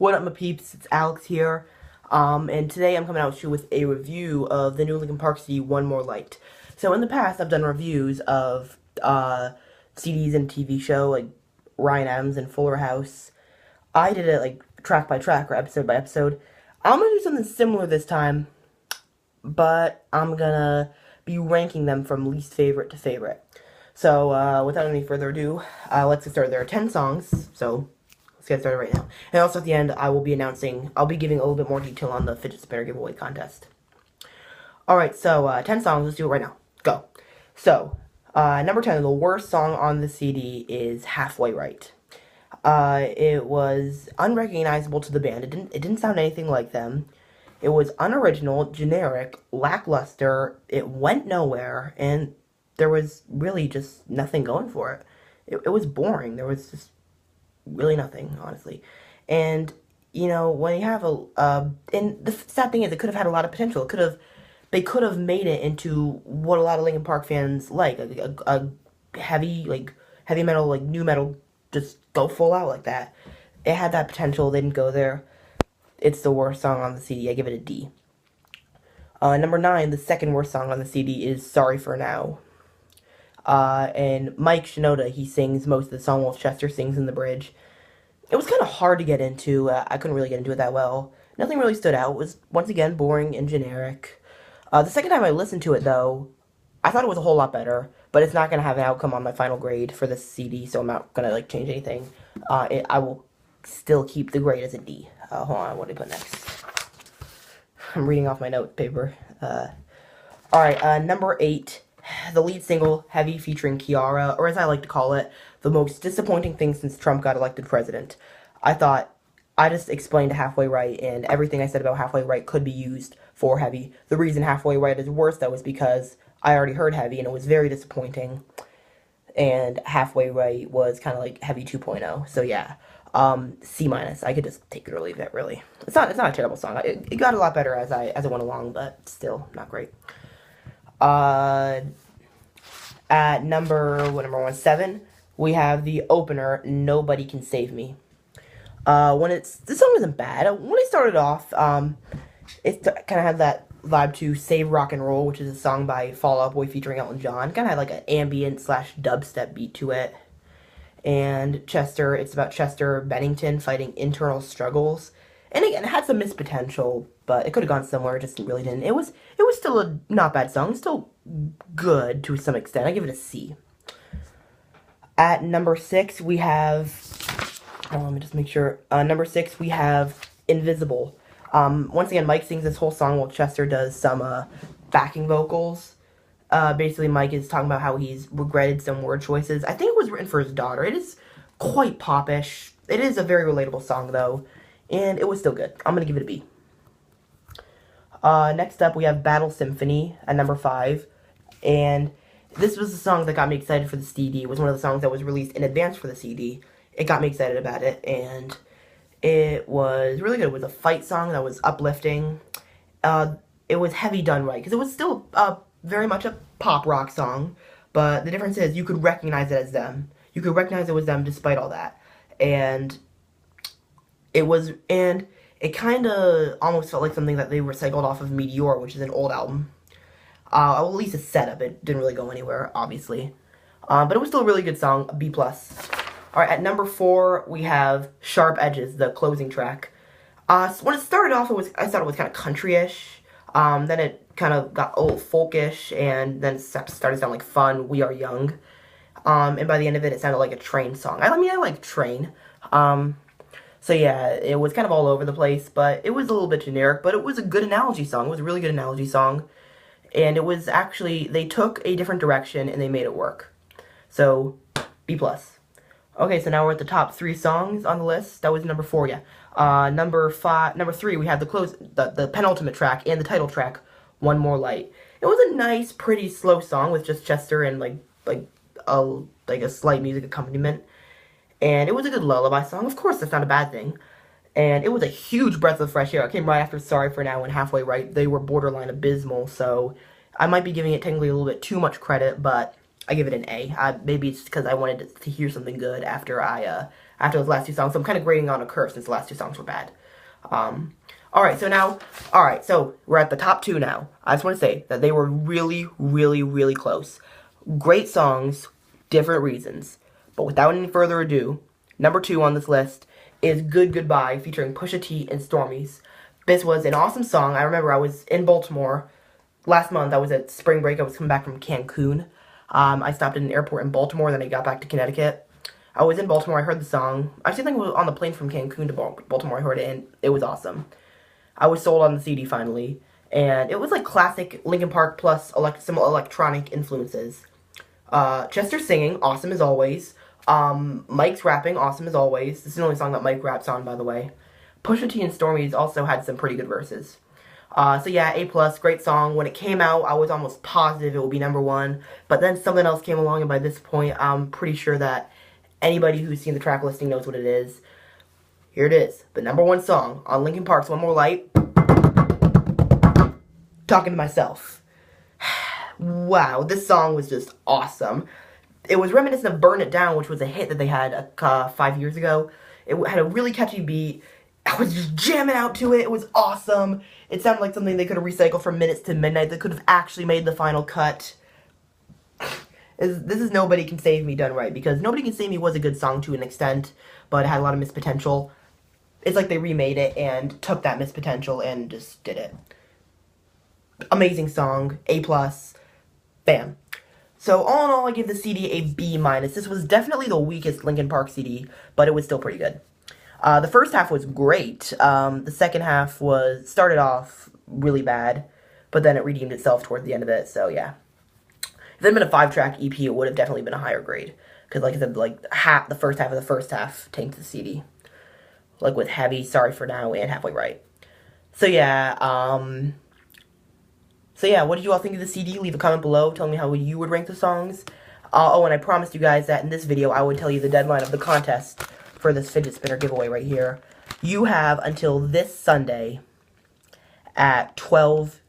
What up, my peeps? It's Alex here, and today I'm coming out to you with a review of the new Linkin Park CD, One More Light. So in the past, I've done reviews of CDs and TV show like Ryan Adams and Fuller House. I did it like track by track or episode by episode. I'm gonna do something similar this time, but I'm gonna be ranking them from least favorite to favorite. So without any further ado, let's get started. There are 10 songs, so let's get started right now. And also at the end, I'll be giving a little bit more detail on the Fidget Spinner giveaway contest. Alright, so 10 songs, let's do it right now. Go. So, number 10, the worst song on the CD is Halfway Right. It was unrecognizable to the band. It didn't sound anything like them. It was unoriginal, generic, lackluster, it went nowhere, and there was really just nothing going for it. It was boring. There was just really nothing, honestly. And, you know, when you have and the sad thing is, it could have had a lot of potential. They could have made it into what a lot of Linkin Park fans like, a heavy metal, like, new metal, just go full out like that. It had that potential, they didn't go there. It's the worst song on the CD, I give it a D. Number 9, the second worst song on the CD is Sorry for Now. And Mike Shinoda, he sings most of the song while Chester sings in the bridge. It was kind of hard to get into. I couldn't really get into it that well. Nothing really stood out. It was, once again, boring and generic. The second time I listened to it, though, I thought it was a whole lot better, but it's not going to have an outcome on my final grade for this CD, so I'm not going to, like, change anything. I will still keep the grade as a D. Hold on, what did I put next? I'm reading off my note paper. Alright, number 8. The lead single, Heavy, featuring Kawa, or as I like to call it, the most disappointing thing since Trump got elected president. I thought, I just explained Halfway Right, and everything I said about Halfway Right could be used for Heavy. The reason Halfway Right is worse, though, is because I already heard Heavy, and it was very disappointing. And Halfway Right was kind of like Heavy 2.0, so yeah. C minus. I could just take it or leave it, really. It's not a terrible song. It got a lot better as I went along, but still not great. At number 7, we have the opener, Nobody Can Save Me. This song isn't bad. When it started off, it kind of had that vibe to Save Rock and Roll, which is a song by Fall Out Boy featuring Elton John. Kind of had like an ambient / dubstep beat to it. And it's about Chester Bennington fighting internal struggles. And again, it had some missed potential, but it could have gone somewhere, it just really didn't. It was still a not bad song, still good to some extent. I give it a C. At number 6, we have, let me just make sure, number 6, we have Invisible. Once again, Mike sings this whole song while Chester does some backing vocals. Basically, Mike is talking about how he's regretted some word choices. I think it was written for his daughter. It is quite popish. It is a very relatable song, though, and it was still good. I'm going to give it a B. Next up, we have Battle Symphony at number 5, and this was the song that got me excited for the CD. It was one of the songs that was released in advance for the CD. It got me excited about it, and it was really good. It was a fight song that was uplifting. It was heavy done right, because it was still very much a pop rock song, but the difference is you could recognize it as them. You could recognize it was them despite all that. And it kind of almost felt like something that they recycled off of Meteor, which is an old album. At least a setup. It didn't really go anywhere, obviously. But it was still a really good song, a B+. Alright, at number 4, we have Sharp Edges, the closing track. When it started off, I thought it was kind of country-ish. Then it kind of got a little folkish, and then it started to sound like fun, We Are Young. And by the end of it, it sounded like a Train song. I mean, I like Train. So yeah, it was kind of all over the place, but it was a little bit generic, but it was a good analogy song. It was a really good analogy song. And it was actually, they took a different direction, and they made it work. So, B+. Okay, so now we're at the top 3 songs on the list. That was number 4, yeah. Number 3, we have the penultimate track and the title track, One More Light. It was a nice, pretty slow song with just Chester and like a slight music accompaniment. And it was a good lullaby song. Of course, that's not a bad thing. And it was a huge breath of fresh air. It came right after Sorry for Now and Halfway Right. They were borderline abysmal, so I might be giving it technically a little bit too much credit, but I give it an A. Maybe it's because I wanted to hear something good after I after those last two songs. So I'm kind of grading on a curve since the last two songs were bad. Alright, so we're at the top two now. I just want to say that they were really, really, really close. Great songs, different reasons. But without any further ado, number 2 on this list is Good Goodbye featuring Pusha T and Stormies. This was an awesome song. I remember I was in Baltimore last month. I was at spring break. I was coming back from Cancun. I stopped at an airport in Baltimore, then I got back to Connecticut. I was in Baltimore. I heard the song. I actually think it was on the plane from Cancun to Baltimore. I heard it, and it was awesome. I was sold on the CD finally, and it was like classic Linkin Park plus some electronic influences. Chester singing, awesome as always. Mike's rapping, awesome as always. This is the only song that Mike raps on, by the way. Pusha T and Stormies also had some pretty good verses. So yeah, A+, great song. When it came out, I was almost positive it would be number 1, but then something else came along, and by this point, I'm pretty sure that anybody who's seen the track listing knows what it is. Here it is, the number 1 song on Linkin Park's One More Light. Talking to Myself. Wow, this song was just awesome. It was reminiscent of Burn It Down, which was a hit that they had 5 years ago. It had a really catchy beat. I was just jamming out to it. It was awesome. It sounded like something they could have recycled from Minutes to Midnight. They could have actually made the final cut. This is Nobody Can Save Me done right, because Nobody Can Save Me was a good song to an extent, but it had a lot of missed potential. It's like they remade it and took that missed potential and just did it. Amazing song. A+. Bam. So all in all, I give the CD a B-. This was definitely the weakest Linkin Park CD, but it was still pretty good. The first half was great. The second half started off really bad, but then it redeemed itself toward the end of it, so yeah. If it had been a 5-track EP, it would have definitely been a higher grade. Because like I said, like the first half of the first half tanked the CD. Like with Heavy, Sorry for Now, and Halfway Right. So yeah, what did you all think of the CD? Leave a comment below telling me how you would rank the songs. Oh, and I promised you guys that in this video I would tell you the deadline of the contest for this fidget spinner giveaway right here. You have until this Sunday at 12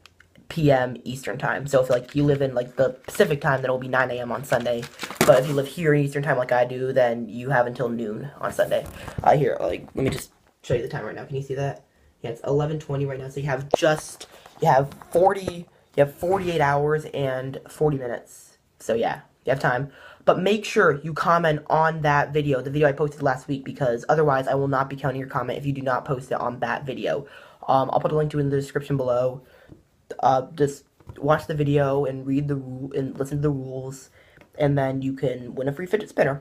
p.m. Eastern Time. So if like you live in like the Pacific Time, then it'll be 9 a.m. on Sunday. But if you live here in Eastern Time like I do, then you have until noon on Sunday. Here, like, let me just show you the time right now. Can you see that? Yeah, it's 11:20 right now. So you have 48 hours and 40 minutes. So yeah, you have time. But make sure you comment on that video, the video I posted last week, because otherwise I will not be counting your comment if you do not post it on that video. I'll put a link to it in the description below. Just watch the video and read and listen to the rules, and then you can win a free fidget spinner.